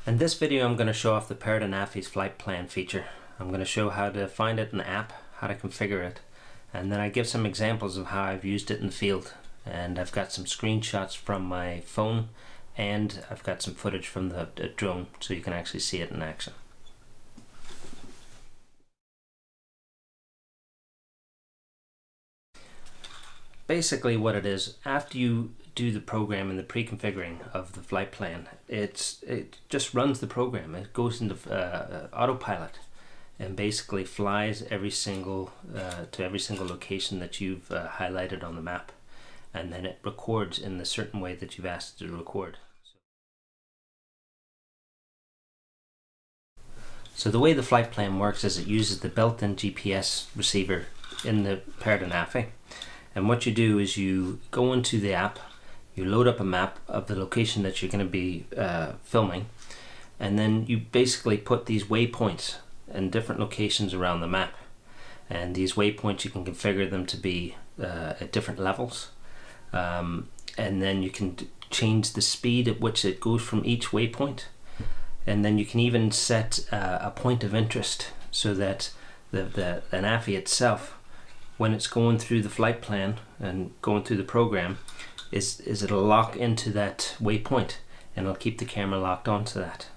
In this video I'm going to show off the Parrot Anafi's flight plan feature. I'm going to show how to find it in the app, how to configure it, and then I give some examples of how I've used it in the field. And I've got some screenshots from my phone, and I've got some footage from the drone so you can actually see it in action. Basically what it is, after you do the program and the pre-configuring of the flight plan, it just runs the program. It goes into autopilot and basically flies every single to every single location that you've highlighted on the map, and then it records in the certain way that you've asked it to record. So the way the flight plan works is it uses the built-in GPS receiver in the Parrot Anafi. And what you do is you go into the app, you load up a map of the location that you're going to be filming, and then you basically put these waypoints in different locations around the map. And these waypoints, you can configure them to be at different levels. And then you can change the speed at which it goes from each waypoint. And then you can even set a point of interest so that the Anafi itself, when it's going through the flight plan and going through the program, it'll lock into that waypoint and it'll keep the camera locked onto that.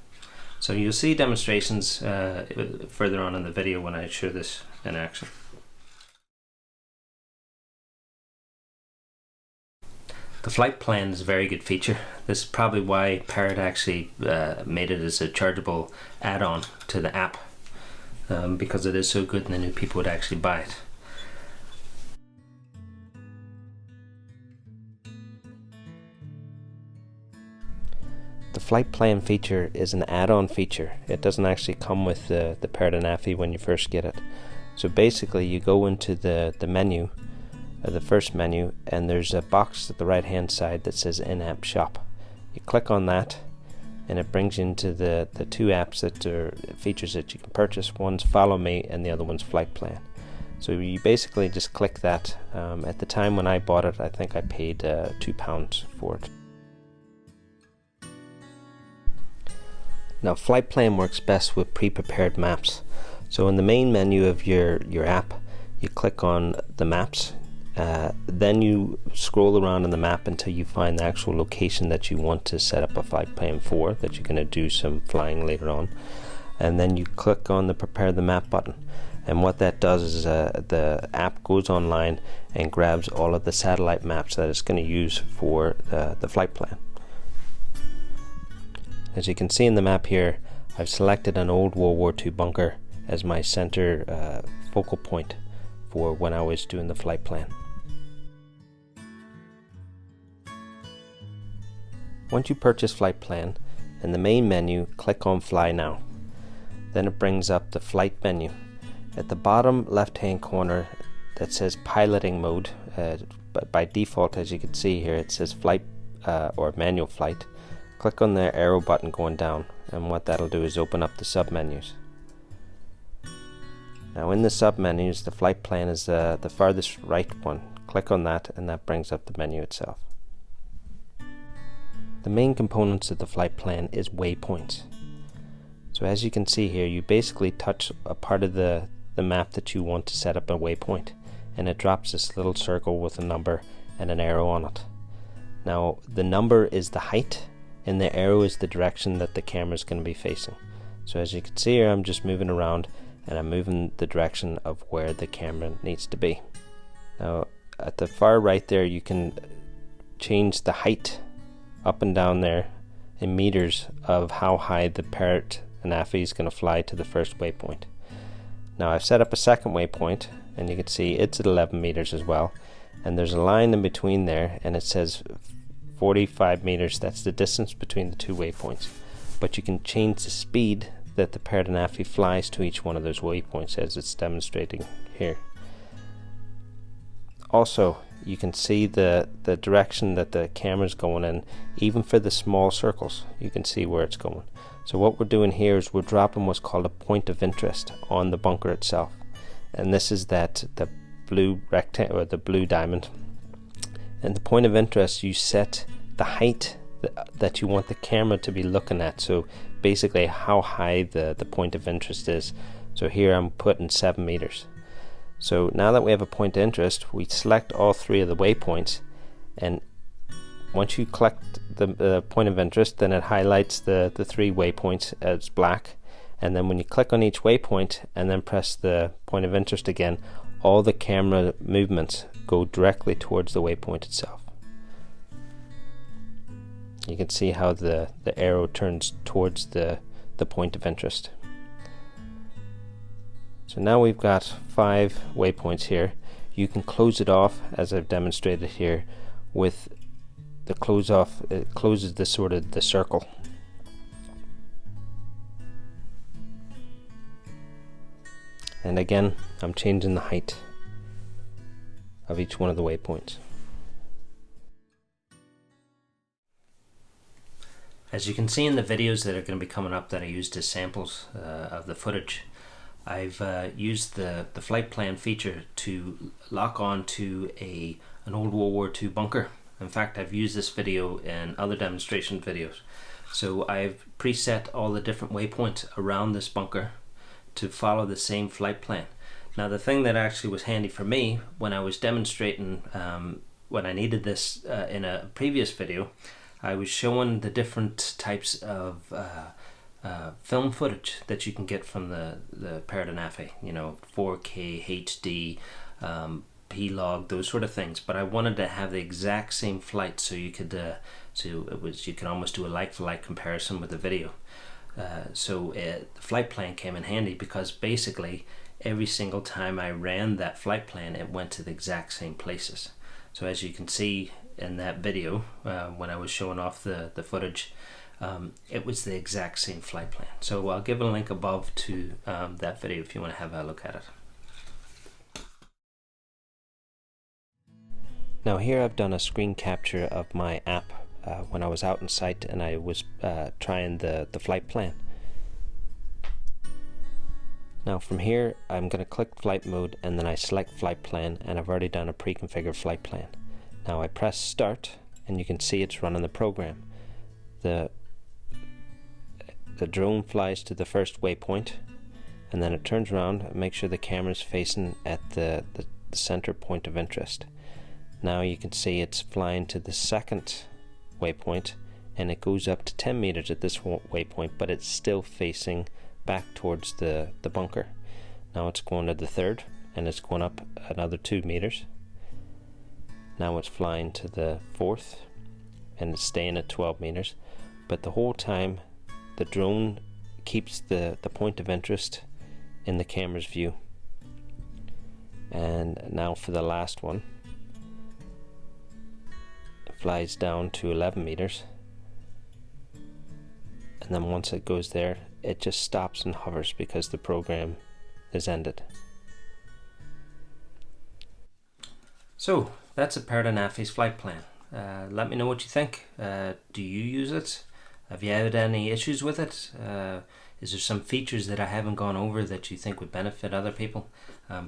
So you'll see demonstrations further on in the video when I show this in action. The flight plan is a very good feature. This is probably why Parrot actually made it as a chargeable add-on to the app, because it is so good and the new people would actually buy it. The flight plan feature is an add-on feature. It doesn't actually come with the Parrot Anafi when you first get it. So basically you go into the menu, the first menu, and there's a box at the right hand side that says in-app shop. You click on that and it brings you into the two apps that are features that you can purchase. One's Follow Me and the other one's Flight Plan. So you basically just click that. At the time when I bought it, I think I paid £2 for it. Now, Flight Plan works best with pre-prepared maps. So in the main menu of your app, you click on the maps, then you scroll around in the map until you find the actual location that you want to set up a flight plan for, that you're going to do some flying later on, and then you click on the Prepare the Map button. And what that does is the app goes online and grabs all of the satellite maps that it's going to use for the flight plan. As you can see in the map here, I've selected an old World War II bunker as my center focal point for when I was doing the flight plan. Once you purchase Flight Plan, in the main menu, click on Fly Now. Then it brings up the flight menu. At the bottom left hand corner that says Piloting Mode, but by default, as you can see here, it says Flight or Manual Flight. Click on the arrow button going down, and what that'll do is open up the submenus. Now in the submenus, the flight plan is the farthest right one. Click on that and that brings up the menu itself. The main components of the flight plan is waypoints. So as you can see here, you basically touch a part of the map that you want to set up a waypoint, and it drops this little circle with a number and an arrow on it. Now the number is the height, and the arrow is the direction that the camera is going to be facing. So as you can see here, I'm just moving around and I'm moving the direction of where the camera needs to be. Now at the far right there, you can change the height up and down there in meters of how high the Parrot Anafi is going to fly to the first waypoint. Now I've set up a second waypoint, and you can see it's at 11 meters as well, and there's a line in between there and it says 45 meters. That's the distance between the two waypoints, but you can change the speed that the Parrot Anafi flies to each one of those waypoints, as it's demonstrating here. Also, you can see the direction that the camera's going in. Even for the small circles, you can see where it's going. So what we're doing here is we're dropping what's called a point of interest on the bunker itself, and this is the blue rectangle, or the blue diamond. And the point of interest, you set the height that you want the camera to be looking at. So basically how high the point of interest is. So here I'm putting 7 meters. So now that we have a point of interest, we select all 3 of the waypoints, and once you collect the point of interest, then it highlights the 3 waypoints as black, and then when you click on each waypoint and then press the point of interest again, all the camera movements go directly towards the waypoint itself. You can see how the arrow turns towards the point of interest. So now we've got 5 waypoints here. You can close it off, as I've demonstrated here, with the close off. It closes the sort of the circle. And again, I'm changing the height of each one of the waypoints. As you can see in the videos that are going to be coming up that I used as samples of the footage, I've used the flight plan feature to lock on to an old World War II bunker. In fact, I've used this video in other demonstration videos. So I've preset all the different waypoints around this bunker to follow the same flight plan. Now the thing that actually was handy for me when I was demonstrating, when I needed this in a previous video, I was showing the different types of film footage that you can get from the Parrot Anafi, you know, 4K, HD, P-log, those sort of things. But I wanted to have the exact same flight, so you could you could almost do a like-for-like comparison with the video. So the flight plan came in handy, because basically every single time I ran that flight plan, it went to the exact same places. So as you can see in that video, when I was showing off the footage, it was the exact same flight plan. So I'll give a link above to that video if you want to have a look at it. Now here I've done a screen capture of my app when I was out in sight and I was trying the flight plan. Now from here I'm going to click flight mode, and then I select flight plan, and I've already done a pre-configured flight plan. Now I press start, and you can see it's running the program. The drone flies to the first waypoint, and then it turns around and makes sure the camera's facing at the center point of interest. Now you can see it's flying to the second waypoint, and it goes up to 10 meters at this waypoint, but it's still facing back towards the bunker. Now it's going to the third, and it's going up another 2 meters. Now it's flying to the fourth, and it's staying at 12 meters, but the whole time the drone keeps the point of interest in the camera's view. And now for the last one, it flies down to 11 meters, and then once it goes there, it just stops and hovers because the program is ended. So that's a Parrot Anafi's flight plan. Let me know what you think. Do you use it? Have you had any issues with it? Is there some features that I haven't gone over that you think would benefit other people?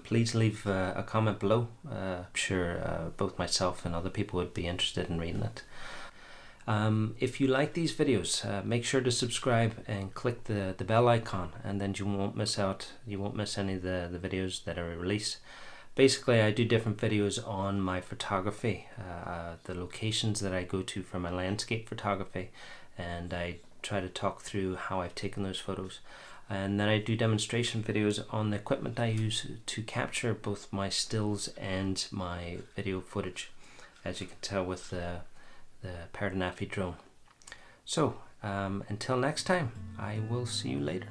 Please leave a comment below. I'm sure both myself and other people would be interested in reading it. If you like these videos, make sure to subscribe and click the bell icon, and then you won't miss out. You won't miss any of the videos that are released. Basically, I do different videos on my photography, the locations that I go to for my landscape photography, and I try to talk through how I've taken those photos. And then I do demonstration videos on the equipment I use to capture both my stills and my video footage, as you can tell with the Parrot Anafi drone. So until next time, I will see you later.